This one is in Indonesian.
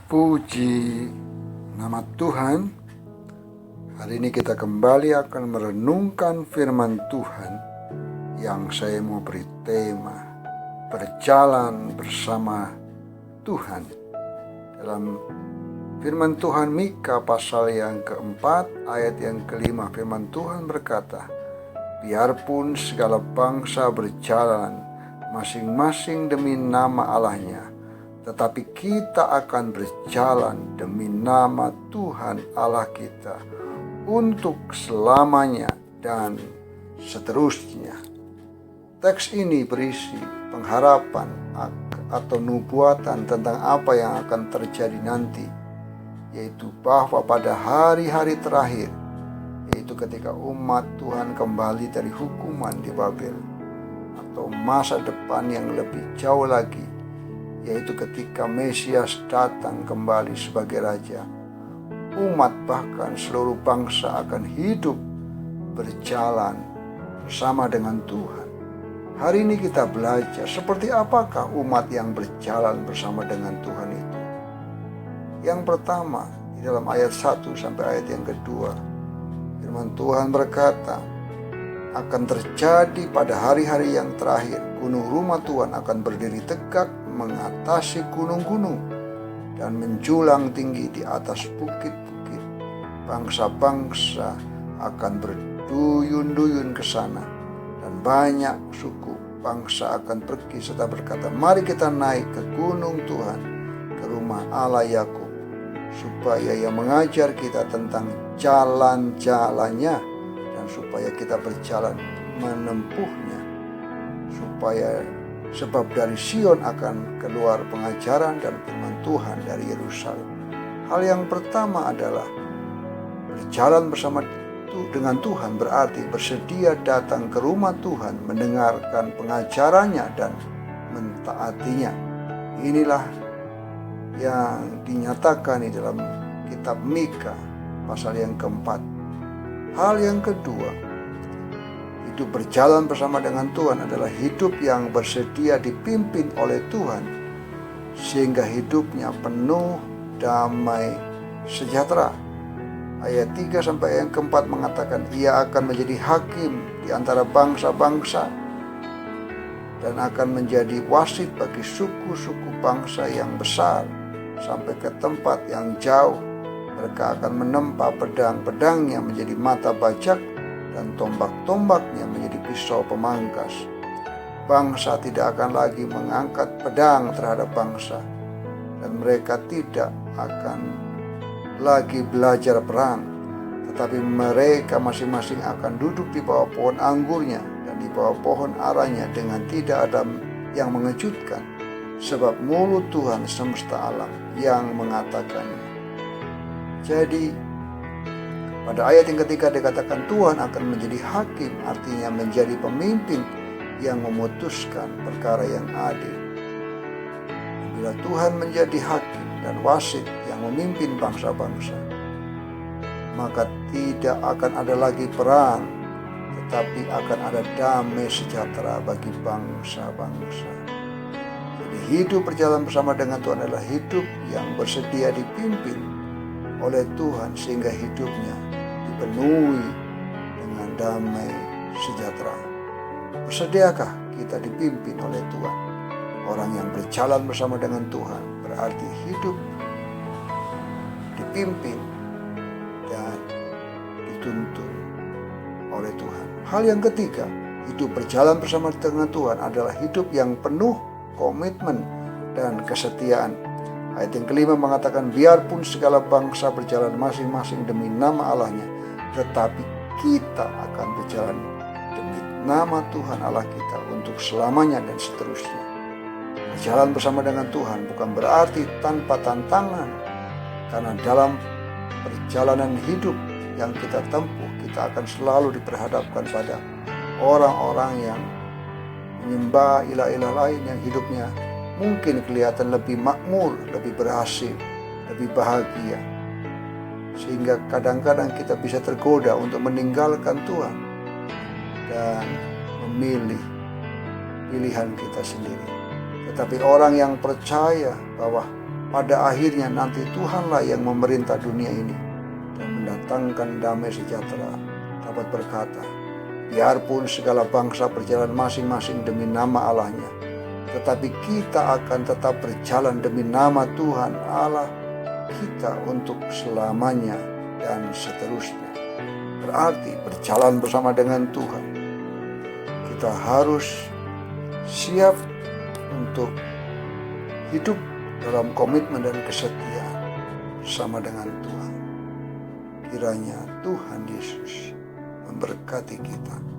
Puji nama Tuhan. Hari ini kita kembali akan merenungkan firman Tuhan yang saya mau beri tema berjalan bersama Tuhan. Dalam firman Tuhan Mika pasal yang keempat ayat yang kelima, firman Tuhan berkata, biarpun segala bangsa berjalan masing-masing demi nama Allahnya, tetapi kita akan berjalan demi nama Tuhan Allah kita untuk selamanya dan seterusnya. Teks ini berisi pengharapan atau nubuatan tentang apa yang akan terjadi nanti, yaitu bahwa pada hari-hari terakhir, yaitu ketika umat Tuhan kembali dari hukuman di Babel, atau masa depan yang lebih jauh lagi, yaitu ketika Mesias datang kembali sebagai Raja, umat bahkan seluruh bangsa akan hidup berjalan bersama dengan Tuhan. Hari ini kita belajar seperti apakah umat yang berjalan bersama dengan Tuhan itu. Yang pertama, di dalam ayat 1 sampai ayat yang kedua, firman Tuhan berkata, akan terjadi pada hari-hari yang terakhir, gunung rumah Tuhan akan berdiri tegak mengatasi gunung-gunung dan menjulang tinggi di atas bukit-bukit. Bangsa-bangsa akan berduyun-duyun ke sana, dan banyak suku bangsa akan pergi serta berkata, mari kita naik ke gunung Tuhan, ke rumah Allah Yakub, supaya Ia mengajar kita tentang jalan-jalannya, dan supaya kita berjalan menempuhnya, sebab dari Sion akan keluar pengajaran dan firman Tuhan dari Yerusalem. Hal yang pertama adalah berjalan bersama dengan Tuhan berarti bersedia datang ke rumah Tuhan, mendengarkan pengajarannya dan mentaatinya. Inilah yang dinyatakan di dalam kitab Mika pasal yang keempat. Hal yang kedua, hidup berjalan bersama dengan Tuhan adalah hidup yang bersedia dipimpin oleh Tuhan, sehingga hidupnya penuh damai sejahtera. Ayat 3 sampai yang keempat mengatakan, Ia akan menjadi hakim di antara bangsa-bangsa dan akan menjadi wasit bagi suku-suku bangsa yang besar sampai ke tempat yang jauh. Mereka akan menempa pedang-pedangnya menjadi mata bajak dan tombak-tombaknya menjadi pisau pemangkas. Bangsa tidak akan lagi mengangkat pedang terhadap bangsa, dan mereka tidak akan lagi belajar perang, tetapi mereka masing-masing akan duduk di bawah pohon anggurnya dan di bawah pohon aranya dengan tidak ada yang mengejutkan, sebab mulut Tuhan semesta alam yang mengatakannya. Jadi pada ayat yang ketiga dikatakan Tuhan akan menjadi hakim, artinya menjadi pemimpin yang memutuskan perkara yang adil. Bila Tuhan menjadi hakim dan wasit yang memimpin bangsa-bangsa, maka tidak akan ada lagi perang, tetapi akan ada damai sejahtera bagi bangsa-bangsa. Jadi hidup berjalan bersama dengan Tuhan adalah hidup yang bersedia dipimpin oleh Tuhan, sehingga hidupnya dipenuhi dengan damai sejahtera. Bersediakah kita dipimpin oleh Tuhan? Orang yang berjalan bersama dengan Tuhan berarti hidup dipimpin dan dituntun oleh Tuhan. Hal yang ketiga, hidup berjalan bersama dengan Tuhan adalah hidup yang penuh komitmen dan kesetiaan. Ayat yang kelima mengatakan, biarpun segala bangsa berjalan masing-masing demi nama Allahnya, tetapi kita akan berjalan demi nama Tuhan Allah kita untuk selamanya dan seterusnya. Berjalan bersama dengan Tuhan bukan berarti tanpa tantangan, karena dalam perjalanan hidup yang kita tempuh, kita akan selalu diperhadapkan pada orang-orang yang menyembah ilah-ilah lain yang hidupnya mungkin kelihatan lebih makmur, lebih berhasil, lebih bahagia. Sehingga kadang-kadang kita bisa tergoda untuk meninggalkan Tuhan dan memilih pilihan kita sendiri. Tetapi orang yang percaya bahwa pada akhirnya nanti Tuhanlah yang memerintah dunia ini dan mendatangkan damai sejahtera, dapat berkata, biarpun segala bangsa berjalan masing-masing demi nama Allahnya, tetapi kita akan tetap berjalan demi nama Tuhan Allah kita untuk selamanya dan seterusnya. Berarti berjalan bersama dengan Tuhan, kita harus siap untuk hidup dalam komitmen dan kesetiaan bersama dengan Tuhan. Kiranya Tuhan Yesus memberkati kita.